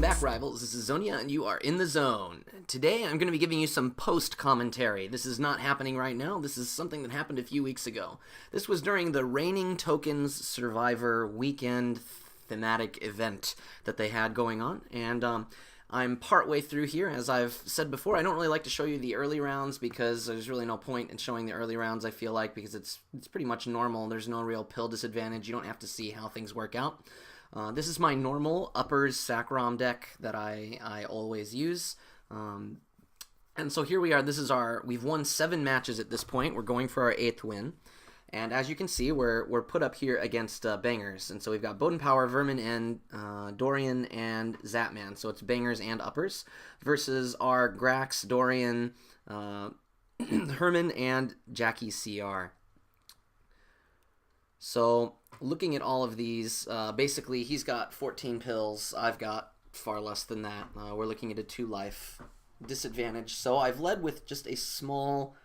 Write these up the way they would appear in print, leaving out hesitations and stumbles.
back, Rivals. This is Xonia, and you are in the zone. Today, I'm going to be giving you some post-commentary. This is not happening right now. This is something that happened a few weeks ago. This was during the Reigning Tokens Survivor weekend thematic event that they had going on, and I'm partway through here. As I've said before, I don't really like to show you the early rounds because there's really no point in showing the early rounds, I feel like, because it's pretty much normal. There's no real pill disadvantage. You don't have to see how things work out. This is my normal uppers Sacrom deck that I always use. And so here we are. We've won 7 matches at this point. We're going for our 8th win. And as you can see, we're put up here against bangers. And so we've got Boden Power, Vermin N, Dorian, and Zapman. So it's bangers and uppers versus our Grax, Dorian, Herman, and Jackie CR. So looking at all of these, basically he's got 14 pills. I've got far less than that. We're looking at a 2-life disadvantage. So I've led with just a small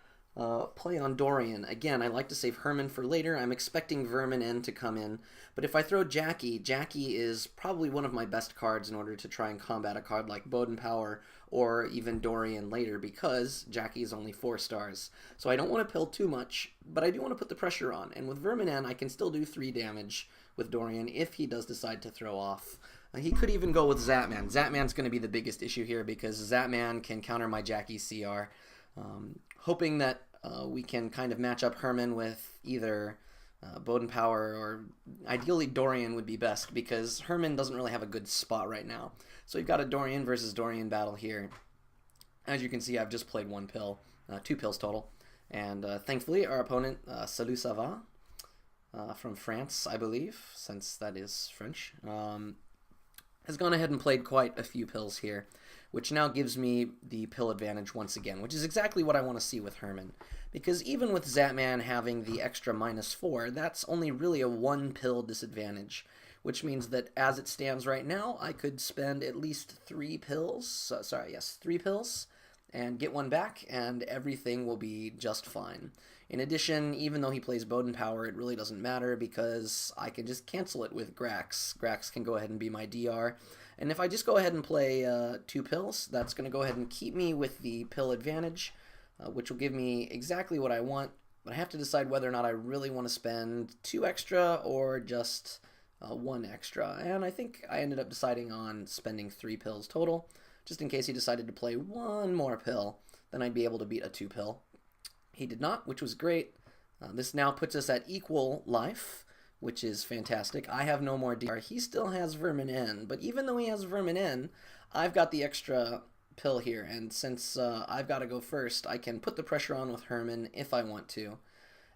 play on Dorian. Again, I like to save Herman for later. I'm expecting Vermin N to come in. But if I throw Jackie, Jackie is probably one of my best cards in order to try and combat a card like Boden Power or even Dorian later, because Jackie is only 4 stars. So I don't want to pill too much, but I do want to put the pressure on. And with Vermin N, I can still do 3 damage with Dorian if he does decide to throw off. He could even go with Zapman. Zapman's going to be the biggest issue here because Zapman can counter my Jackie CR. Hoping that we can kind of match up Herman with either Boden Power, or ideally Dorian would be best because Herman doesn't really have a good spot right now. So we've got a Dorian versus Dorian battle here. As you can see, I've just played 1 pill, 2 pills total. And thankfully our opponent, Salut Ça Va, from France, I believe, since that is French, has gone ahead and played quite a few pills here, which now gives me the pill advantage once again, which is exactly what I want to see with Herman. Because even with Zapman having the extra -4, that's only really a 1 pill disadvantage, which means that as it stands right now, I could spend at least 3 pills, 3 pills, and get 1 back, and everything will be just fine. In addition, even though he plays Boden Power, it really doesn't matter because I can just cancel it with Grax. Grax can go ahead and be my DR. And if I just go ahead and play 2 pills, that's going to go ahead and keep me with the pill advantage, which will give me exactly what I want. But I have to decide whether or not I really want to spend 2 extra or just 1 extra. And I think I ended up deciding on spending 3 pills total, just in case he decided to play 1 more pill. Then I'd be able to beat a 2 pill. He did not, which was great. This now puts us at equal life, which is fantastic. I have no more DR. He still has Vermin N, but even though he has Vermin N, I've got the extra pill here, and since I've got to go first, I can put the pressure on with Herman if I want to.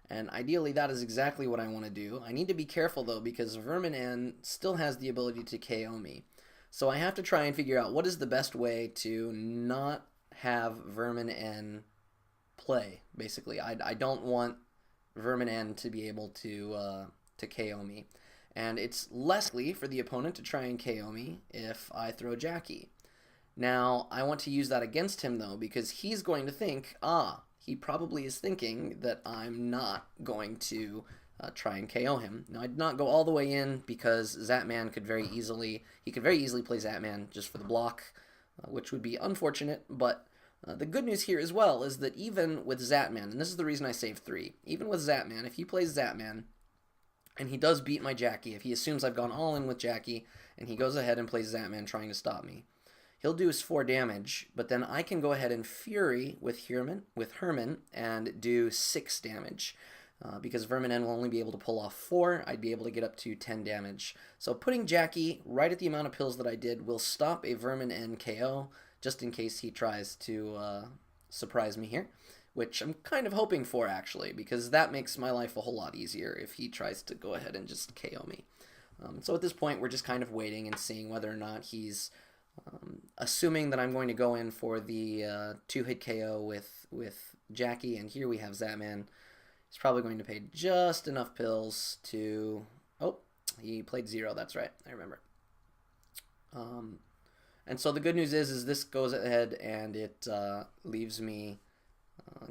And ideally, that is exactly what I want to do. I need to be careful, though, because Vermin N still has the ability to KO me. So I have to try and figure out what is the best way to not have Vermin N play, basically. I don't want Vermin N to be able to KO me. And it's less likely for the opponent to try and KO me if I throw Jackie. Now, I want to use that against him, though, because he's going to think, he probably is thinking that I'm not going to try and KO him. Now, I did not go all the way in because Zapman could very easily play Zapman just for the block, which would be unfortunate, but the good news here as well is that even with Zapman, and this is the reason I saved 3, even with Zapman, if he plays Zapman, and he does beat my Jackie, if he assumes I've gone all in with Jackie, and he goes ahead and plays Zapman trying to stop me, he'll do his 4 damage, but then I can go ahead and Fury with Herman and do 6 damage. Because Vermin N will only be able to pull off 4, I'd be able to get up to 10 damage. So putting Jackie right at the amount of pills that I did will stop a Vermin N KO, just in case he tries to surprise me here, which I'm kind of hoping for, actually, because that makes my life a whole lot easier if he tries to go ahead and just KO me. So at this point, we're just kind of waiting and seeing whether or not he's assuming that I'm going to go in for the 2-hit KO with Jackie, and here we have Zapman. He's probably going to pay just enough pills to... Oh, he played 0, that's right, I remember. And so the good news is this goes ahead and it leaves me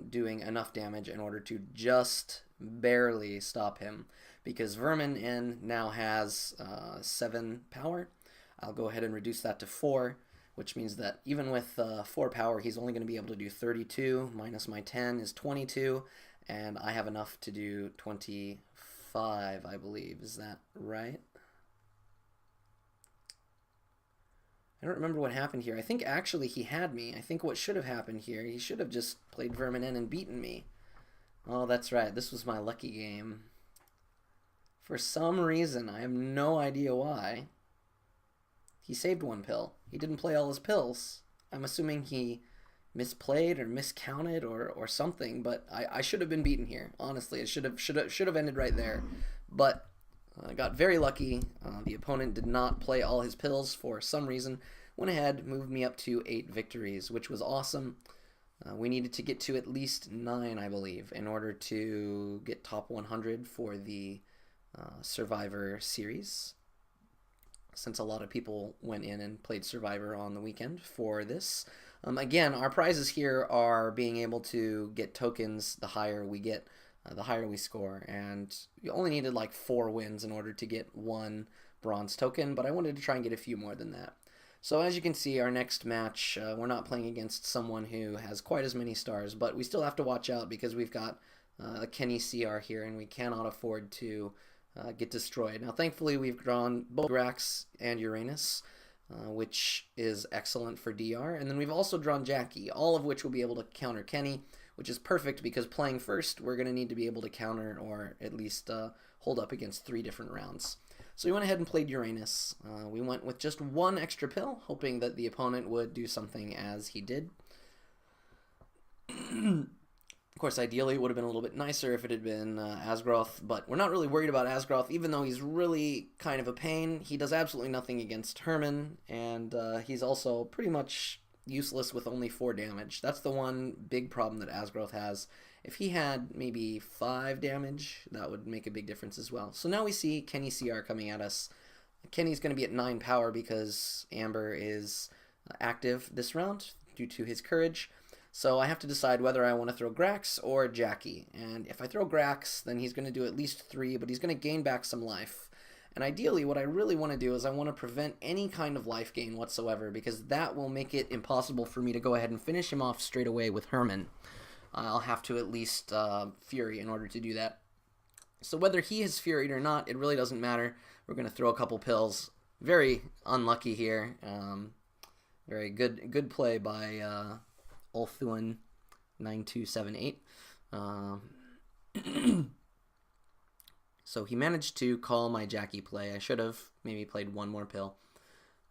doing enough damage in order to just barely stop him, because Vermin N now has 7 power. I'll go ahead and reduce that to 4, which means that even with 4 power, he's only going to be able to do 32, minus my 10 is 22, and I have enough to do 25, I believe. Is that right? I don't remember what happened here. I think actually he had me. I think what should have happened here, he should have just played Vermin in and beaten me. Oh, that's right. This was my lucky game. For some reason, I have no idea why, he saved 1 pill. He didn't play all his pills. I'm assuming he misplayed or miscounted or something, but I should have been beaten here. Honestly, it should have ended right there. But I got very lucky. The opponent did not play all his pills for some reason. Went ahead, moved me up to 8 victories, which was awesome. We needed to get to at least 9, I believe, in order to get top 100 for the Survivor series, since a lot of people went in and played Survivor on the weekend for this. Again, our prizes here are being able to get tokens the higher we get, the higher we score, and you only needed like 4 wins in order to get 1 bronze token, but I wanted to try and get a few more than that. So as you can see, our next match, we're not playing against someone who has quite as many stars, but we still have to watch out because we've got a Kenny CR here, and we cannot afford to get destroyed. Now, thankfully, we've drawn both Grax and Uranus, which is excellent for DR, and then we've also drawn Jackie, all of which will be able to counter Kenny, which is perfect because playing first, we're going to need to be able to counter or at least hold up against 3 different rounds. So we went ahead and played Uranus. We went with just 1 extra pill, hoping that the opponent would do something as he did. Of course, ideally, it would have been a little bit nicer if it had been Asgroth, but we're not really worried about Asgroth, even though he's really kind of a pain. He does absolutely nothing against Herman, and he's also pretty much useless with only 4 damage. That's the one big problem that Asgroth has. If he had maybe 5 damage, that would make a big difference as well. So now we see Kenny CR coming at us. Kenny's going to be at 9 power because Amber is active this round due to his courage. So I have to decide whether I want to throw Grax or Jackie. And if I throw Grax, then he's going to do at least 3, but he's going to gain back some life. And ideally, what I really want to do is I want to prevent any kind of life gain whatsoever, because that will make it impossible for me to go ahead and finish him off straight away with Herman. I'll have to at least Fury in order to do that. So whether he has Furied or not, it really doesn't matter. We're going to throw a couple pills. Very unlucky here. Very good play by Ulthuan 9278. So he managed to call my Jackie play. I should have maybe played 1 more pill,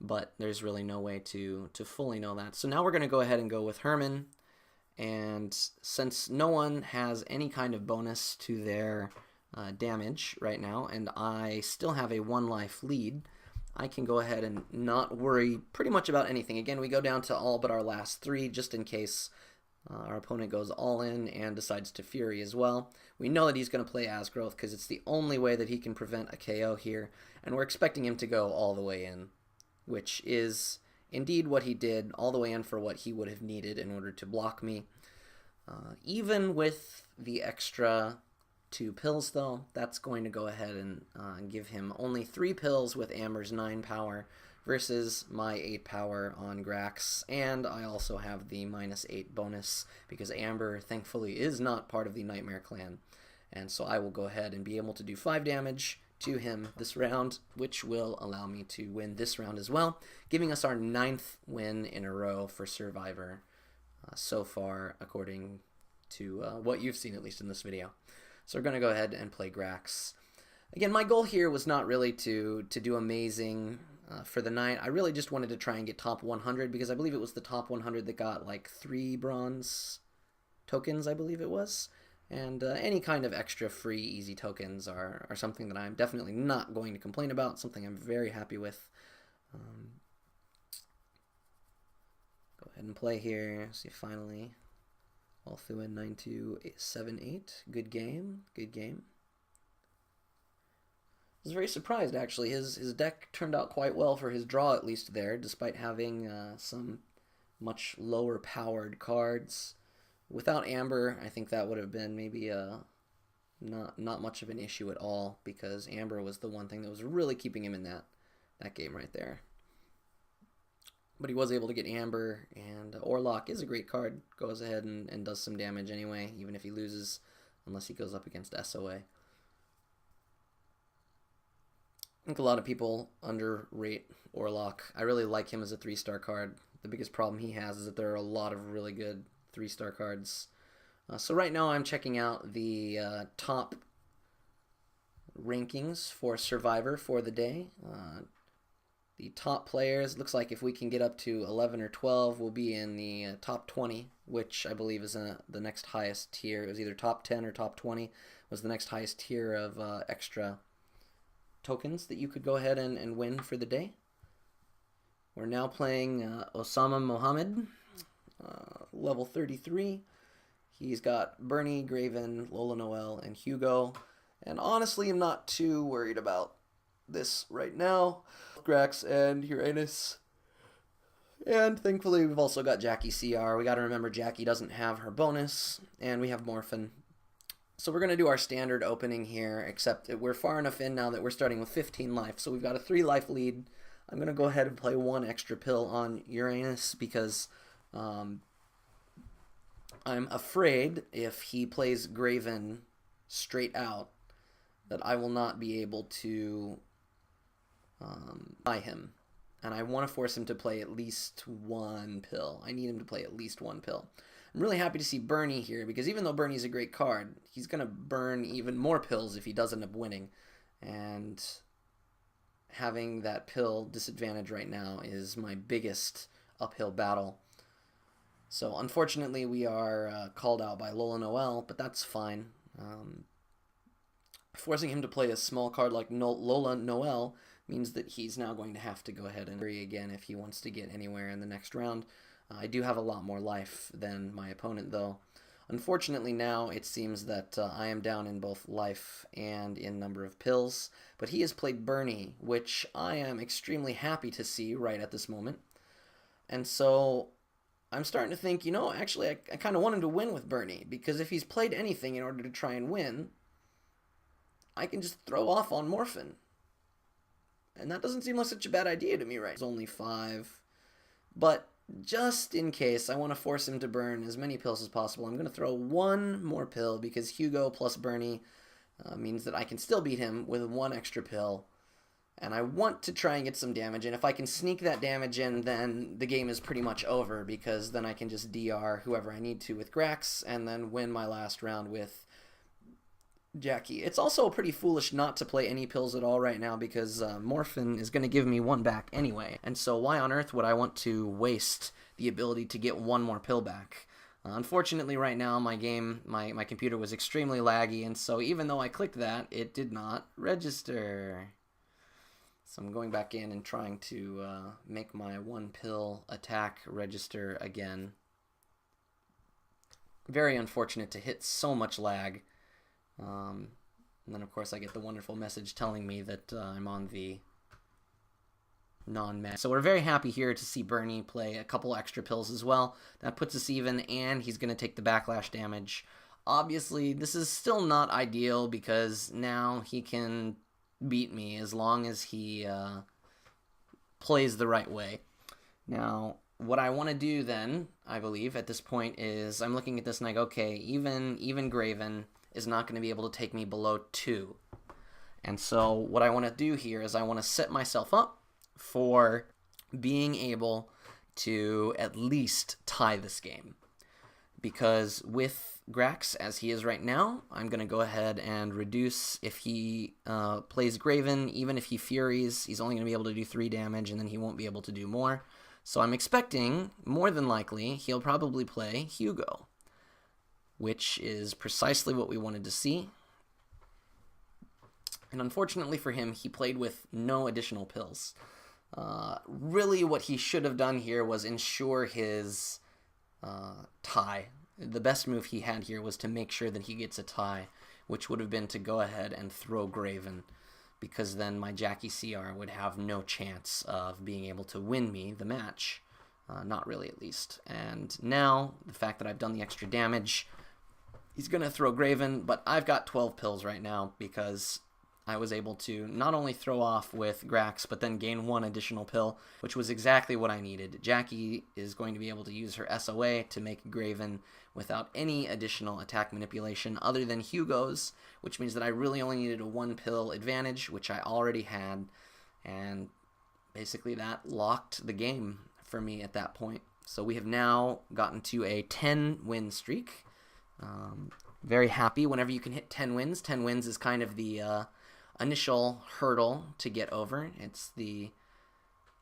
but there's really no way to fully know that. So now we're going to go ahead and go with Herman. And since no one has any kind of bonus to their damage right now, and I still have a 1 life lead, I can go ahead and not worry pretty much about anything. Again, we go down to all but our last 3, just in case our opponent goes all in and decides to Fury as well. We know that he's going to play Asgroth because it's the only way that he can prevent a KO here, and we're expecting him to go all the way in, which is indeed what he did, all the way in for what he would have needed in order to block me. Even with the extra 2 pills, though, that's going to go ahead and give him only 3 pills with Amber's 9 power versus my 8 power on Grax, and I also have the -8 bonus because Amber, thankfully, is not part of the Nightmare Clan, and so I will go ahead and be able to do 5 damage to him this round, which will allow me to win this round as well, giving us our 9th win in a row for Survivor so far, according to what you've seen, at least in this video. So we're going to go ahead and play Grax. Again, my goal here was not really to do amazing for the night. I really just wanted to try and get top 100, because I believe it was the top 100 that got like 3 bronze tokens, I believe it was. And any kind of extra free easy tokens are something that I'm definitely not going to complain about, something I'm very happy with. Go ahead and play here. See, finally, Ulthuan 9278. Good game. Good game. I was very surprised, actually. His deck turned out quite well for his draw, at least there, despite having some much lower powered cards. Without Amber, I think that would have been maybe not much of an issue at all, because Amber was the one thing that was really keeping him in that game right there. but he was able to get Amber, and Orlok is a great card. Goes ahead and does some damage anyway, even if he loses, unless he goes up against SOA. I think a lot of people underrate Orlok. I really like him as a 3-star card. The biggest problem he has is that there are a lot of really good 3-star cards. So right now I'm checking out the top rankings for Survivor for the day. The top players, looks like if we can get up to 11 or 12, we'll be in the top 20, which I believe is the next highest tier. It was either top 10 or top 20 was the next highest tier of extra tokens that you could go ahead and win for the day. We're now playing Osama Mohammed, level 33. He's got Bernie, Graven, Lola Noel, and Hugo. And honestly, I'm not too worried about this right now. Grax and Uranus. And thankfully, we've also got Jackie CR. We got to remember Jackie doesn't have her bonus, and we have Morphin. So we're going to do our standard opening here, except that we're far enough in now that we're starting with 15 life. So we've got a 3-life lead. I'm going to go ahead and play 1 extra pill on Uranus because I'm afraid if he plays Graven straight out that I will not be able to buy him. And I want to force him to play at least 1 pill. I need him to play at least 1 pill. I'm really happy to see Bernie here, because even though Bernie's a great card, he's going to burn even more pills if he does end up winning. And having that pill disadvantage right now is my biggest uphill battle. So unfortunately, we are called out by Lola Noel, but that's fine. Forcing him to play a small card like Lola Noel means that he's now going to have to go ahead and hurry again if he wants to get anywhere in the next round. I do have a lot more life than my opponent, though. Unfortunately, now it seems that I am down in both life and in number of pills, but he has played Bernie, which I am extremely happy to see right at this moment. And so I'm starting to think, you know, actually I kind of want him to win with Bernie, because if he's played anything in order to try and win, I can just throw off on Morphin. And that doesn't seem like such a bad idea to me, right? It's only 5. But just in case, I want to force him to burn as many pills as possible. I'm going to throw 1 more pill, because Hugo plus Bernie means that I can still beat him with 1 extra pill. And I want to try and get some damage. And if I can sneak that damage in, then the game is pretty much over, because then I can just DR whoever I need to with Grax and then win my last round with Jackie. It's also pretty foolish not to play any pills at all right now, because Morphin is going to give me 1 back anyway. And so why on earth would I want to waste the ability to get 1 more pill back? Unfortunately, right now, my computer was extremely laggy, and so even though I clicked that, it did not register. So I'm going back in and trying to make my 1 pill attack register again. Very unfortunate to hit so much lag. And then, of course, I get the wonderful message telling me that I'm on the non-match. So we're very happy here to see Bernie play a couple extra pills as well. That puts us even, and he's going to take the backlash damage. Obviously, this is still not ideal, because now he can beat me as long as he plays the right way. Now, what I want to do then, I believe, at this point is I'm looking at this and I go, okay, even Graven is not going to be able to take me below 2. And so what I want to do here is I want to set myself up for being able to at least tie this game. Because with Grax, as he is right now, I'm going to go ahead and reduce if he plays Graven. Even if he Furies, he's only going to be able to do 3 damage, and then he won't be able to do more. So I'm expecting, more than likely, he'll probably play Hugo, which is precisely what we wanted to see. And unfortunately for him, he played with no additional pills. Really what he should have done here was ensure his tie. The best move he had here was to make sure that he gets a tie, which would have been to go ahead and throw Graven, because then my Jackie CR would have no chance of being able to win me the match. Not really, at least. And now, the fact that I've done the extra damage, he's going to throw Graven, but I've got 12 pills right now, because I was able to not only throw off with Grax, but then gain 1 additional pill, which was exactly what I needed. Jackie is going to be able to use her SOA to make Graven without any additional attack manipulation other than Hugo's, which means that I really only needed a 1 pill advantage, which I already had, and basically that locked the game for me at that point. So we have now gotten to a 10-win streak. Very happy whenever you can hit 10 wins. 10 wins is kind of the initial hurdle to get over. It's the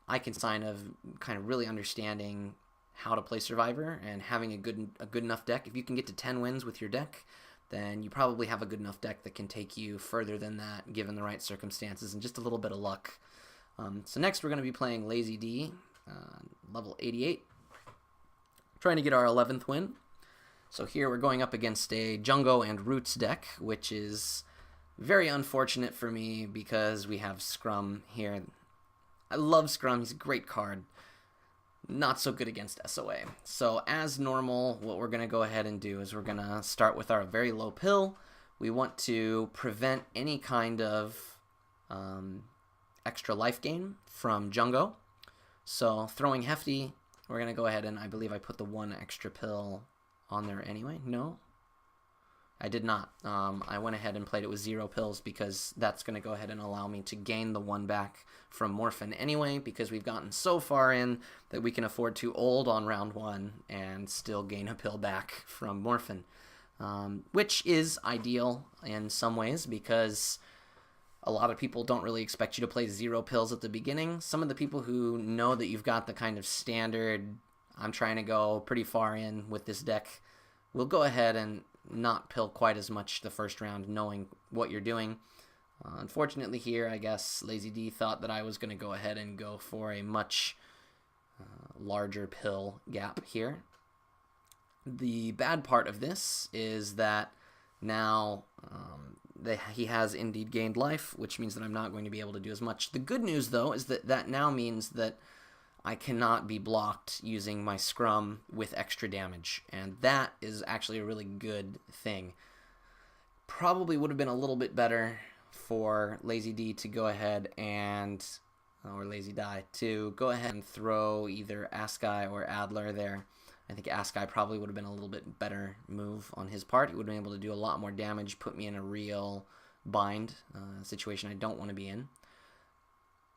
icon sign of kind of really understanding how to play Survivor and having a good enough deck. If you can get to 10 wins with your deck, then you probably have a good enough deck that can take you further than that given the right circumstances and just a little bit of luck. So next we're going to be playing Lazy D, level 88, trying to get our 11th win. So here we're going up against a Jungo and Roots deck, which is very unfortunate for me because we have Scrum here. I love Scrum, he's a great card. Not so good against SOA. So as normal, what we're going to go ahead and do is we're going to start with our very low pill. We want to prevent any kind of extra life gain from Jungo. So throwing Hefty, we're going to go ahead and I believe I put the 1 extra pill on there anyway. No, I did not. I went ahead and played it with 0 pills because that's going to go ahead and allow me to gain the 1 back from Morphin anyway, because we've gotten so far in that we can afford to ult on round 1 and still gain a pill back from Morphin, which is ideal in some ways because a lot of people don't really expect you to play 0 pills at the beginning. Some of the people who know that you've got the kind of standard, I'm trying to go pretty far in with this deck, will go ahead and not pill quite as much the first round knowing what you're doing. Unfortunately here, I guess Lazy D thought that I was going to go ahead and go for a much larger pill gap here. The bad part of this is that now he has indeed gained life, which means that I'm not going to be able to do as much. The good news, though, is that that now means that I cannot be blocked using my Scrum with extra damage, and that is actually a really good thing. Probably would have been a little bit better for Lazy D to go ahead and, or Lazy Die, to go ahead and throw either Askai or Adler there. I think Askai probably would have been a little bit better move on his part. He would have been able to do a lot more damage, put me in a real bind situation I don't want to be in.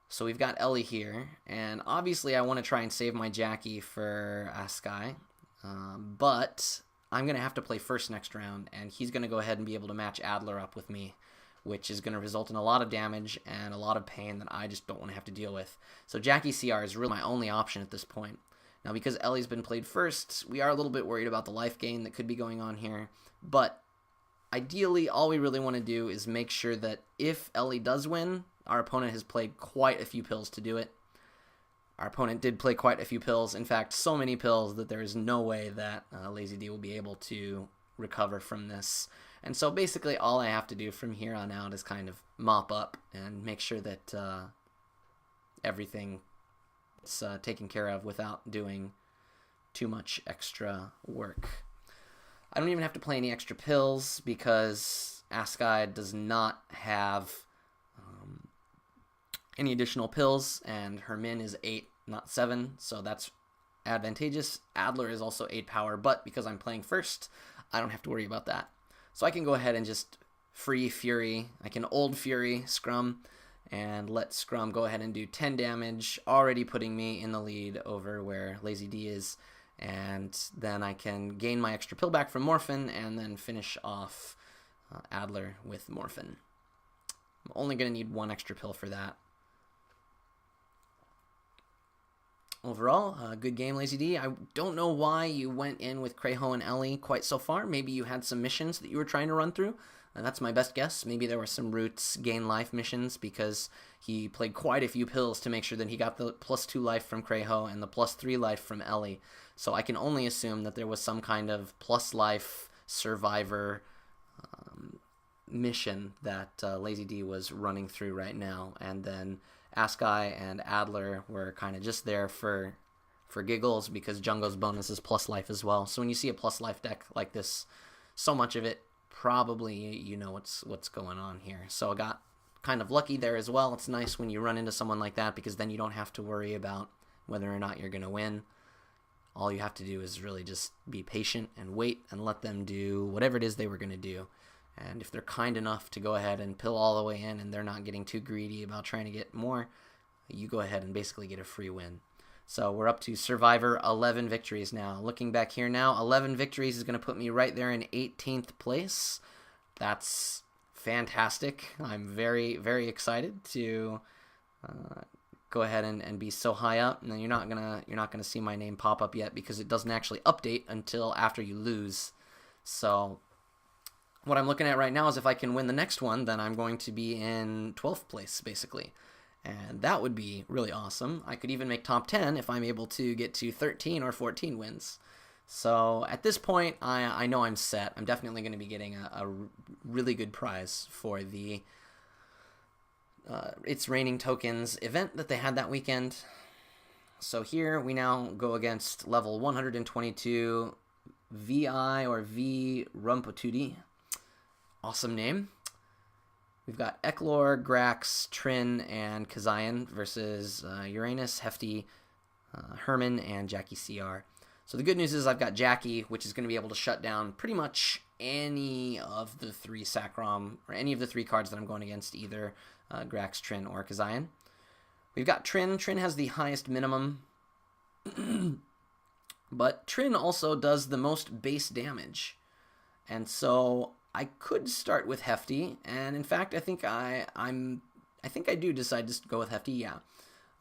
So we've got Ellie here, and obviously I want to try and save my Jackie for Askai, but I'm going to have to play first next round, and he's going to go ahead and be able to match Adler up with me, which is going to result in a lot of damage and a lot of pain that I just don't want to have to deal with. So Jackie CR is really my only option at this point. Now, because Ellie's been played first, we are a little bit worried about the life gain that could be going on here, but ideally, all we really want to do is make sure that if Ellie does win, our opponent has played quite a few pills to do it. Our opponent did play quite a few pills. In fact, so many pills that there is no way that Lazy D will be able to recover from this. And so basically all I have to do from here on out is kind of mop up and make sure that everything is taken care of without doing too much extra work. I don't even have to play any extra pills because Askai does not have any additional pills, and her min is 8, not 7, so that's advantageous. Adler is also 8 power, but because I'm playing first, I don't have to worry about that. So I can go ahead and just free Fury. I can old Fury Scrum and let Scrum go ahead and do 10 damage, already putting me in the lead over where Lazy D is, and then I can gain my extra pill back from Morphin and then finish off Adler with Morphin. I'm only going to need 1 extra pill for that. Overall, good game, Lazy D. I don't know why you went in with Crayho and Ellie quite so far. Maybe you had some missions that you were trying to run through. That's my best guess. Maybe there were some Roots gain life missions because he played quite a few pills to make sure that he got the +2 life from Crayho and the +3 life from Ellie. So I can only assume that there was some kind of plus life Survivor mission that Lazy D was running through right now, and then Askai and Adler were kind of just there for giggles because Jungo's bonus is plus life as well. So when you see a plus life deck like this, so much of it, probably you know what's going on here. So I got kind of lucky there as well. It's nice when you run into someone like that because then you don't have to worry about whether or not you're going to win. All you have to do is really just be patient and wait and let them do whatever it is they were going to do. And if they're kind enough to go ahead and pill all the way in and they're not getting too greedy about trying to get more, you go ahead and basically get a free win. So we're up to Survivor 11 victories now. Looking back here now, 11 victories is going to put me right there in 18th place. That's fantastic. I'm very, very excited to go ahead and be so high up. And then you're not gonna see my name pop up yet because it doesn't actually update until after you lose. So what I'm looking at right now is if I can win the next one, then I'm going to be in 12th place basically. And that would be really awesome. I could even make top 10 if I'm able to get to 13 or 14 wins. So at this point, I know I'm set. I'm definitely going to be getting a really good prize for the It's Raining Tokens event that they had that weekend. So here we now go against level 122 VI or V Rumpatudi. Awesome name. We've got Eklor, Grax, Trin, and XXII versus Uranus, Hefty, Herman, and Jackie CR. So the good news is I've got Jackie, which is going to be able to shut down pretty much any of the three Sacrom, or any of the three cards that I'm going against, either Grax, Trin, or XXII. We've got Trin. Trin has the highest minimum, but Trin also does the most base damage. And so I could start with Hefty, and in fact, I think I do decide to go with Hefty. Yeah,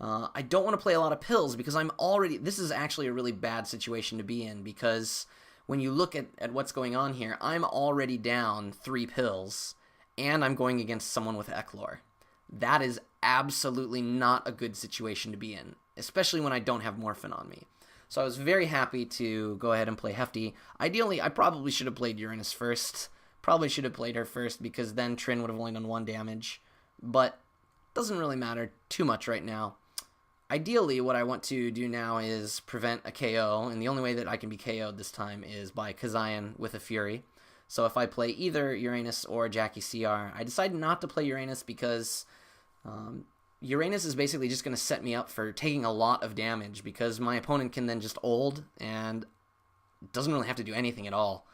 I don't want to play a lot of pills because this is actually a really bad situation to be in because when you look at what's going on here, I'm already down 3 pills, and I'm going against someone with Eklor. That is absolutely not a good situation to be in, especially when I don't have Morphin on me. So I was very happy to go ahead and play Hefty. Ideally, I probably should have played Uranus first. Probably should have played her first because then Trin would have only done 1 damage. But doesn't really matter too much right now. Ideally, what I want to do now is prevent a KO, and the only way that I can be KO'd this time is by XXII with a Fury. So if I play either Uranus or Jackie CR, I decided not to play Uranus because Uranus is basically just going to set me up for taking a lot of damage because my opponent can then just ult and doesn't really have to do anything at all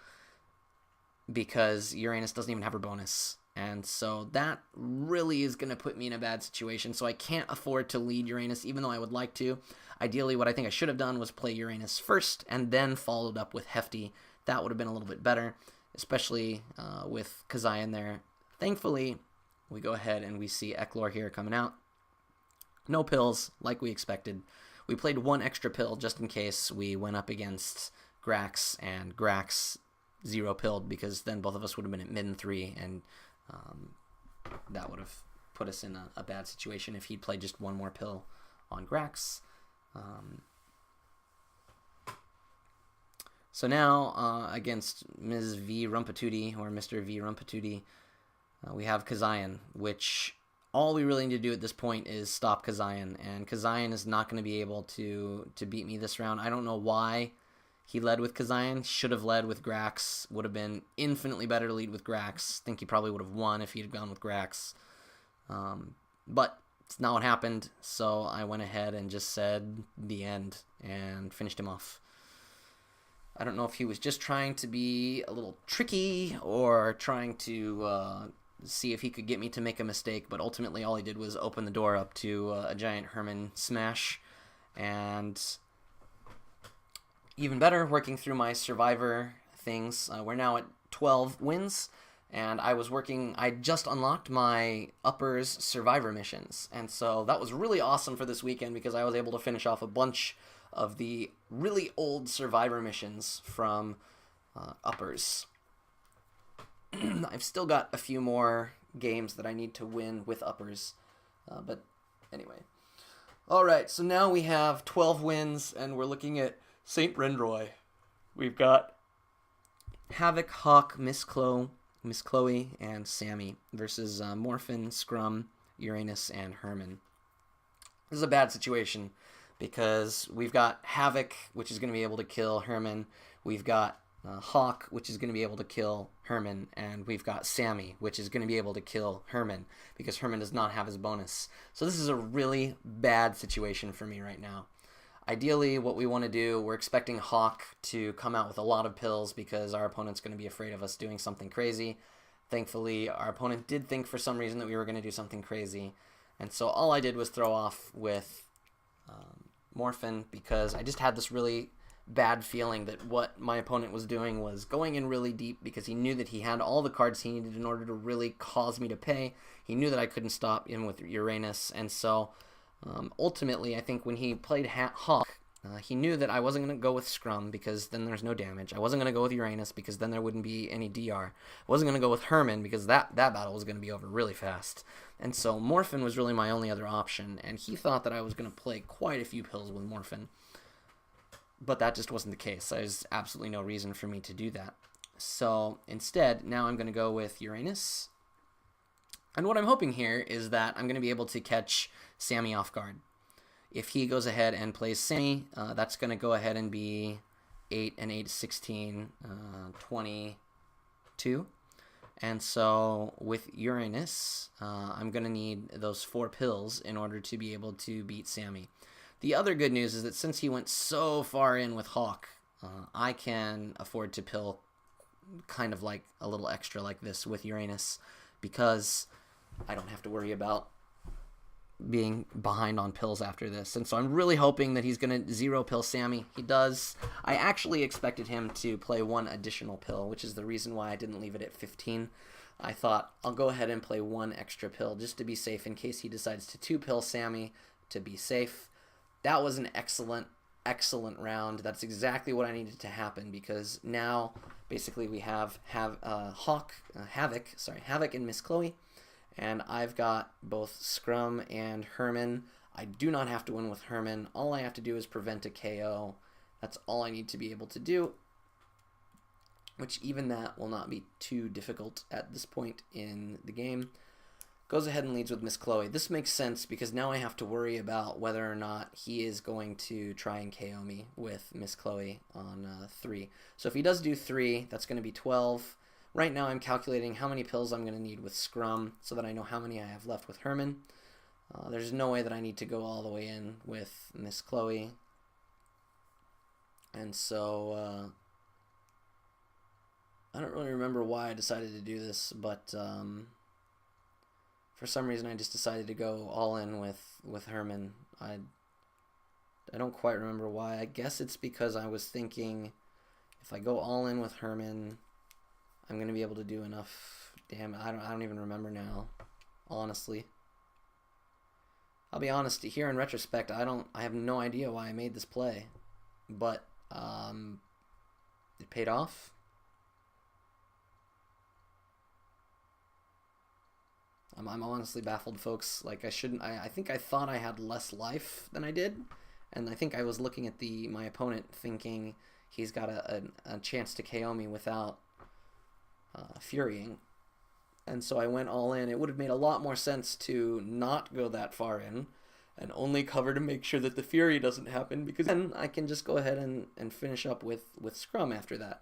because Uranus doesn't even have her bonus. And so that really is going to put me in a bad situation. So I can't afford to lead Uranus, even though I would like to. Ideally, what I think I should have done was play Uranus first and then followed up with Hefty. That would have been a little bit better, especially with XXII there. Thankfully, we go ahead and we see Eklor here coming out. No pills, like we expected. We played 1 extra pill just in case we went up against Grax, and Grax 0 pilled because then both of us would have been at mid 3, and that would have put us in a bad situation if he'd played just 1 more pill on Grax. So now against Ms. V Rumpatudi, or Mr. V Rumpatudi, we have XXII, which all we really need to do at this point is stop XXII, and XXII is not going to be able to beat me this round. I don't know why he led with XXII. Should have led with Grax. Would have been infinitely better to lead with Grax. Think he probably would have won if he had gone with Grax. But it's not what happened, so I went ahead and just said the end and finished him off. I don't know if he was just trying to be a little tricky or trying to see if he could get me to make a mistake, but ultimately all he did was open the door up to a giant Herman smash. And even better, working through my Survivor things, we're now at 12 wins, and I just unlocked my Uppers Survivor missions, and so that was really awesome for this weekend because I was able to finish off a bunch of the really old Survivor missions from Uppers. I've still got a few more games that I need to win with Uppers, but anyway. Alright, so now we have 12 wins, and we're looking at St. Rendroy. We've got Havoc, Hawk, Miss Chloe, and Sammy versus Morphin, Scrum, Uranus, and Herman. This is a bad situation because we've got Havoc, which is going to be able to kill Herman. We've got Hawk, which is going to be able to kill Herman, and we've got Sammy, which is going to be able to kill Herman, because Herman does not have his bonus. So this is a really bad situation for me right now. Ideally, what we want to do, we're expecting Hawk to come out with a lot of pills because our opponent's going to be afraid of us doing something crazy. Thankfully, our opponent did think for some reason that we were going to do something crazy. And so all I did was throw off with Morphin, because I just had this really bad feeling that what my opponent was doing was going in really deep, because he knew that he had all the cards he needed in order to really cause me to pay. He knew that I couldn't stop him with Uranus, and so ultimately, I think when he played Hawk, he knew that I wasn't going to go with Scrum because then there's no damage. I wasn't going to go with Uranus because then there wouldn't be any DR. I wasn't going to go with Herman because that battle was going to be over really fast. And so Morphin was really my only other option, and he thought that I was going to play quite a few pills with Morphin. But that just wasn't the case. There's absolutely no reason for me to do that. So instead, now I'm going to go with Uranus. And what I'm hoping here is that I'm going to be able to catch Sammy off guard. If he goes ahead and plays Sammy, that's going to go ahead and be 8 and 8 is 16, 22. And so with Uranus, I'm going to need those 4 pills in order to be able to beat Sammy. The other good news is that since he went so far in with Hawk, I can afford to pill kind of like a little extra like this with Uranus, because I don't have to worry about being behind on pills after this. And so I'm really hoping that he's going to 0 pill Sammy. He does. I actually expected him to play 1 additional pill, which is the reason why I didn't leave it at 15. I thought I'll go ahead and play 1 extra pill just to be safe in case he decides to 2 pill Sammy to be safe. That was an excellent round. That's exactly what I needed to happen, because now basically we have Havoc and Miss Chloe, and I've got both Scrum and Herman. I do not have to win with Herman. All I have to do is prevent a KO. That's all I need to be able to do, which even that will not be too difficult at this point in the game. Goes ahead and leads with Miss Chloe. This makes sense because now I have to worry about whether or not he is going to try and KO me with Miss Chloe on 3. So if he does do 3, that's going to be 12. Right now I'm calculating how many pills I'm going to need with Scrum so that I know how many I have left with Herman. There's no way that I need to go all the way in with Miss Chloe. And so I don't really remember why I decided to do this, but for some reason I just decided to go all in with Herman. I don't quite remember why. I guess it's because I was thinking if I go all in with Herman, I'm going to be able to do enough. Damn, I don't even remember now, honestly. I'll be honest, here in retrospect, I have no idea why I made this play, but it paid off. I'm honestly baffled, folks. Like, I think I thought I had less life than I did, and I think I was looking at my opponent thinking he's got a chance to KO me without furying, and so I went all in. It would have made a lot more sense to not go that far in and only cover to make sure that the fury doesn't happen, because then I can just go ahead and finish up with Scrum after that,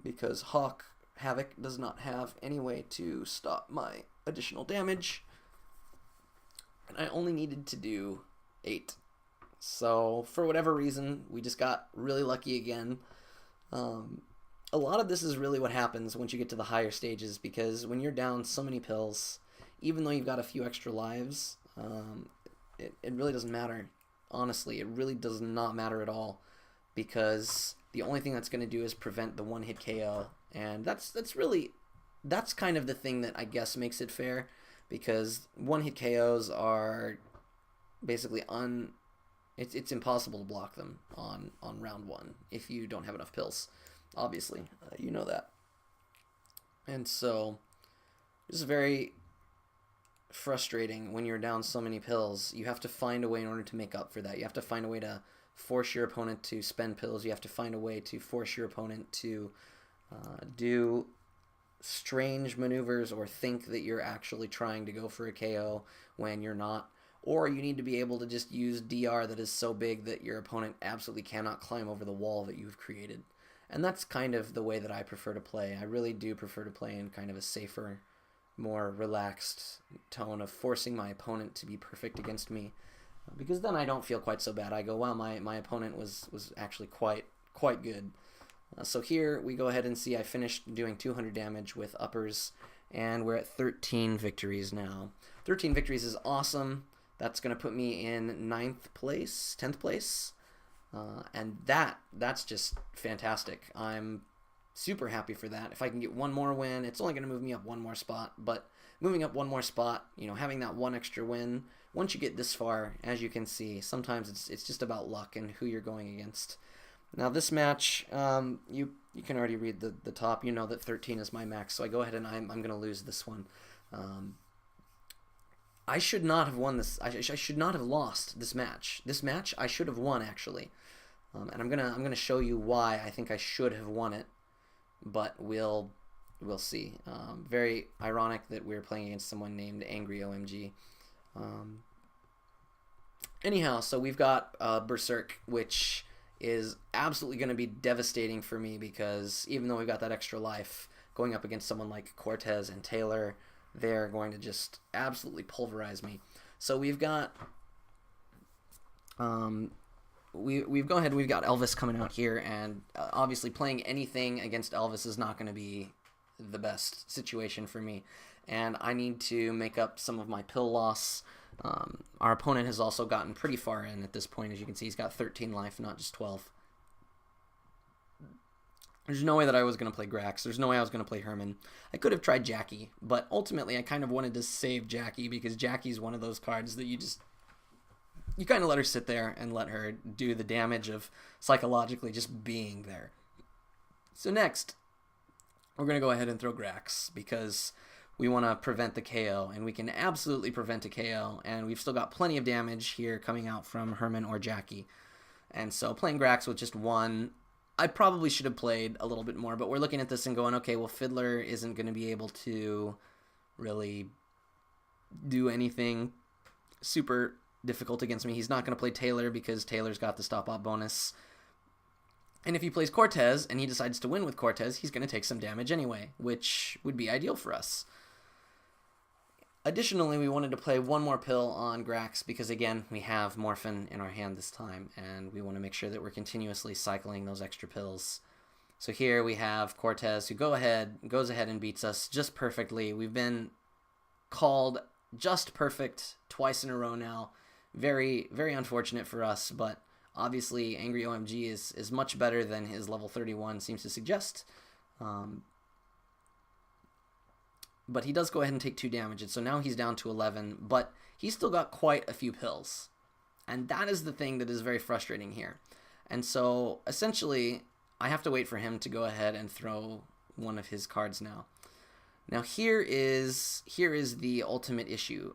because Havoc does not have any way to stop my additional damage, and I only needed to do 8. So for whatever reason, we just got really lucky again. A lot of this is really what happens once you get to the higher stages, because when you're down so many pills, even though you've got a few extra lives, it really doesn't matter. Honestly, it really does not matter at all, because the only thing that's going to do is prevent the one-hit KO. And that's kind of the thing that I guess makes it fair, because one-hit KOs are basically it's impossible to block them on round 1 if you don't have enough pills. Obviously, you know that. And so this is very frustrating when you're down so many pills. You have to find a way in order to make up for that. You have to find a way to force your opponent to spend pills. You have to find a way to force your opponent to do strange maneuvers or think that you're actually trying to go for a KO when you're not. Or you need to be able to just use DR that is so big that your opponent absolutely cannot climb over the wall that you've created. And that's kind of the way that I prefer to play. I really do prefer to play in kind of a safer, more relaxed tone of forcing my opponent to be perfect against me, because then I don't feel quite so bad. I go, wow, my opponent was actually quite good. So here we go ahead and see I finished doing 200 damage with uppers, and we're at 13 victories now. 13 victories is awesome. That's going to put me in 9th place, 10th place, and that's just fantastic. I'm super happy for that. If I can get one more win, it's only going to move me up one more spot, but moving up one more spot, you know, having that one extra win, once you get this far, as you can see, sometimes it's just about luck and who you're going against. Now this match, you can already read the top. You know that 13 is my max, so I go ahead and I'm going to lose this one. I should not have won this. I should not have lost this match. This match I should have won, actually, and I'm gonna show you why I think I should have won it. But we'll see. Very ironic that we're playing against someone named Angry OMG. Anyhow, so we've got Berserk, which is absolutely going to be devastating for me, because even though we've got that extra life, going up against someone like Cortez and Taylor, they're going to just absolutely pulverize me. So we've got we've got Elvis coming out here, and obviously playing anything against Elvis is not going to be the best situation for me, and I need to make up some of my pill loss. Our opponent has also gotten pretty far in at this point. As you can see, he's got 13 life, not just 12. There's no way that I was going to play Grax. There's no way I was going to play Herman. I could have tried Jackie, but ultimately I kind of wanted to save Jackie, because Jackie's one of those cards that you kind of let her sit there and let her do the damage of psychologically just being there. So next, we're going to go ahead and throw Grax, because we want to prevent the KO, and we can absolutely prevent a KO, and we've still got plenty of damage here coming out from Herman or Jackie. And so playing Grax with just one, I probably should have played a little bit more, but we're looking at this and going, okay, well, Fiddler isn't going to be able to really do anything super difficult against me. He's not going to play Taylor, because Taylor's got the stop-op bonus. And if he plays Cortez and he decides to win with Cortez, he's going to take some damage anyway, which would be ideal for us. Additionally, we wanted to play one more pill on Grax, because again, we have Morphin in our hand this time, and we want to make sure that we're continuously cycling those extra pills. So here we have Cortez, who goes ahead and beats us just perfectly. We've been called just perfect twice in a row now. Very, very unfortunate for us, but obviously Angry OMG is much better than his level 31 seems to suggest. But he does go ahead and take 2 damage, so now he's down to 11, but he's still got quite a few pills. And that is the thing that is very frustrating here. And so, essentially, I have to wait for him to go ahead and throw one of his cards now. Now, here is the ultimate issue.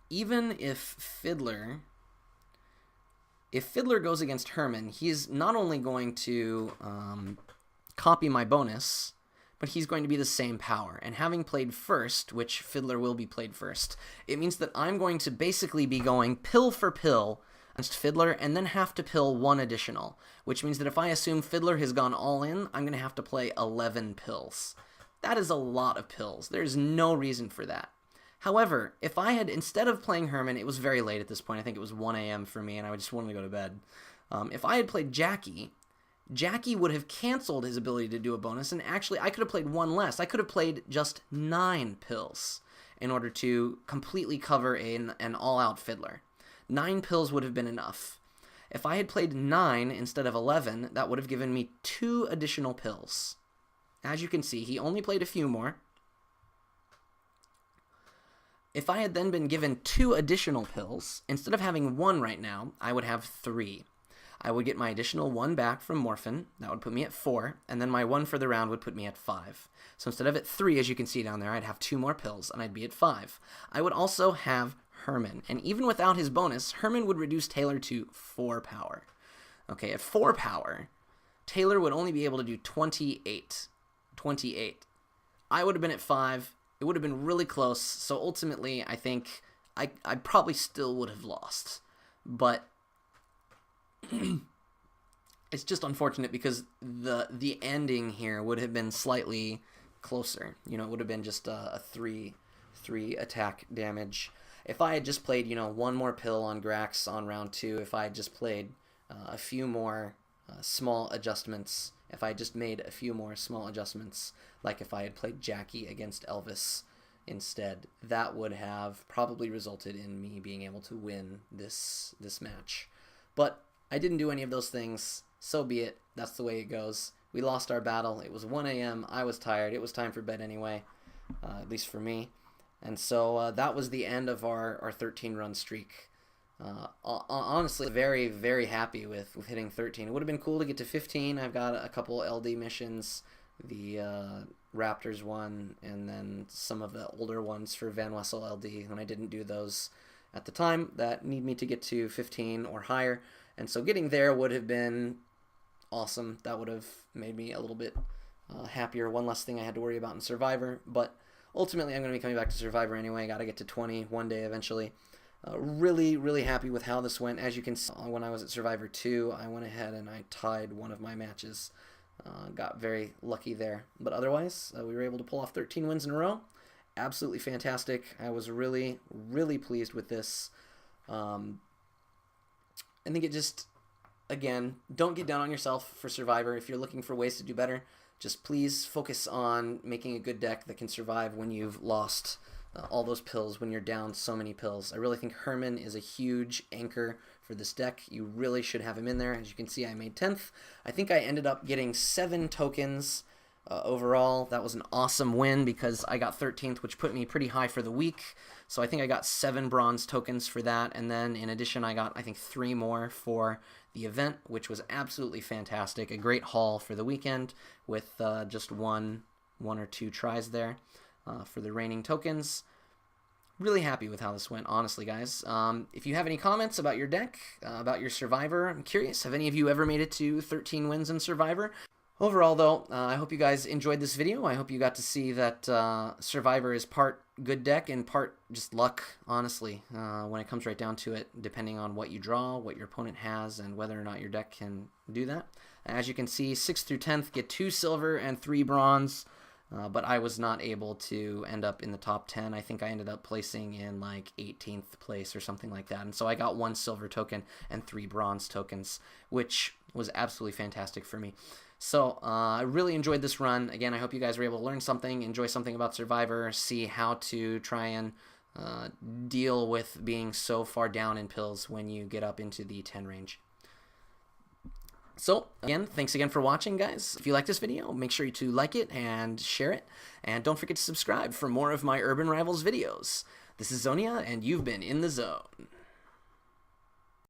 Even if Fiddler goes against Herman, he's not only going to copy my bonus, but he's going to be the same power. And having played first, which Fiddler will be played first, it means that I'm going to basically be going pill for pill against Fiddler, and then have to pill 1 additional, which means that if I assume Fiddler has gone all in, I'm going to have to play 11 pills. That is a lot of pills. There's no reason for that. However, if I had, instead of playing Herman, it was very late at this point, I think it was 1 a.m. for me, and I just wanted to go to bed. If I had played Jackie would have canceled his ability to do a bonus, and actually I could have played 1 less. I could have played just 9 pills in order to completely cover an all-out Fiddler. 9 pills would have been enough. If I had played 9 instead of 11, that would have given me 2 additional pills. As you can see, he only played a few more. If I had then been given 2 additional pills, instead of having 1 right now, I would have 3. I would get my additional 1 back from Morphin. That would put me at 4, and then my 1 for the round would put me at 5. So instead of at 3, as you can see down there, I'd have 2 more pills, and I'd be at 5. I would also have Herman, and even without his bonus, Herman would reduce Taylor to 4 power. Okay, at 4 power, Taylor would only be able to do 28. 28. I would have been at 5. It would have been really close, so ultimately, I think I probably still would have lost. But it's just unfortunate because the ending here would have been slightly closer. You know, it would have been just a three attack damage. If I had just played, you know, one more pill on Grax on round 2, if I had just played a few more small adjustments, if I just made a few more small adjustments, like if I had played Jackie against Elvis instead, that would have probably resulted in me being able to win this match. But I didn't do any of those things, so be it. That's the way it goes. We lost our battle. It was 1 a.m. I was tired. It was time for bed anyway, at least for me. And so that was the end of our 13-run streak. Honestly, very, very happy with hitting 13. It would have been cool to get to 15. I've got a couple LD missions, the Raptors one, and then some of the older ones for Van Wessel LD, and I didn't do those at the time that need me to get to 15 or higher. And so getting there would have been awesome. That would have made me a little bit happier. One less thing I had to worry about in Survivor, but ultimately I'm going to be coming back to Survivor anyway. Got to get to 20 one day eventually. Really, really happy with how this went. As you can see, when I was at Survivor 2, I went ahead and I tied one of my matches. Got very lucky there. But otherwise, we were able to pull off 13 wins in a row. Absolutely fantastic. I was really, really pleased with this. I think it just, again, don't get down on yourself for Survivor. If you're looking for ways to do better, just please focus on making a good deck that can survive when you've lost all those pills, when you're down so many pills. I really think Herman is a huge anchor for this deck. You really should have him in there. As you can see, I made 10th. I think I ended up getting 7 tokens overall. That was an awesome win because I got 13th, which put me pretty high for the week. So I think I got 7 bronze tokens for that. And then in addition, I got, I think, 3 more for the event, which was absolutely fantastic. A great haul for the weekend with just one or two tries there for the reigning tokens. Really happy with how this went, honestly, guys. If you have any comments about your deck, about your Survivor, I'm curious. Have any of you ever made it to 13 wins in Survivor? Overall, though, I hope you guys enjoyed this video. I hope you got to see that Survivor is part good deck and part just luck, honestly, when it comes right down to it, depending on what you draw, what your opponent has, and whether or not your deck can do that. As you can see, 6th through 10th get 2 silver and 3 bronze, but I was not able to end up in the top 10. I think I ended up placing in like 18th place or something like that. And so I got 1 silver token and 3 bronze tokens, which was absolutely fantastic for me. So I really enjoyed this run. Again, I hope you guys were able to learn something, enjoy something about Survivor, see how to try and deal with being so far down in pills when you get up into the 10 range. So, again, thanks again for watching, guys. If you like this video, make sure to like it and share it. And don't forget to subscribe for more of my Urban Rivals videos. This is Xonia, and you've been in the zone.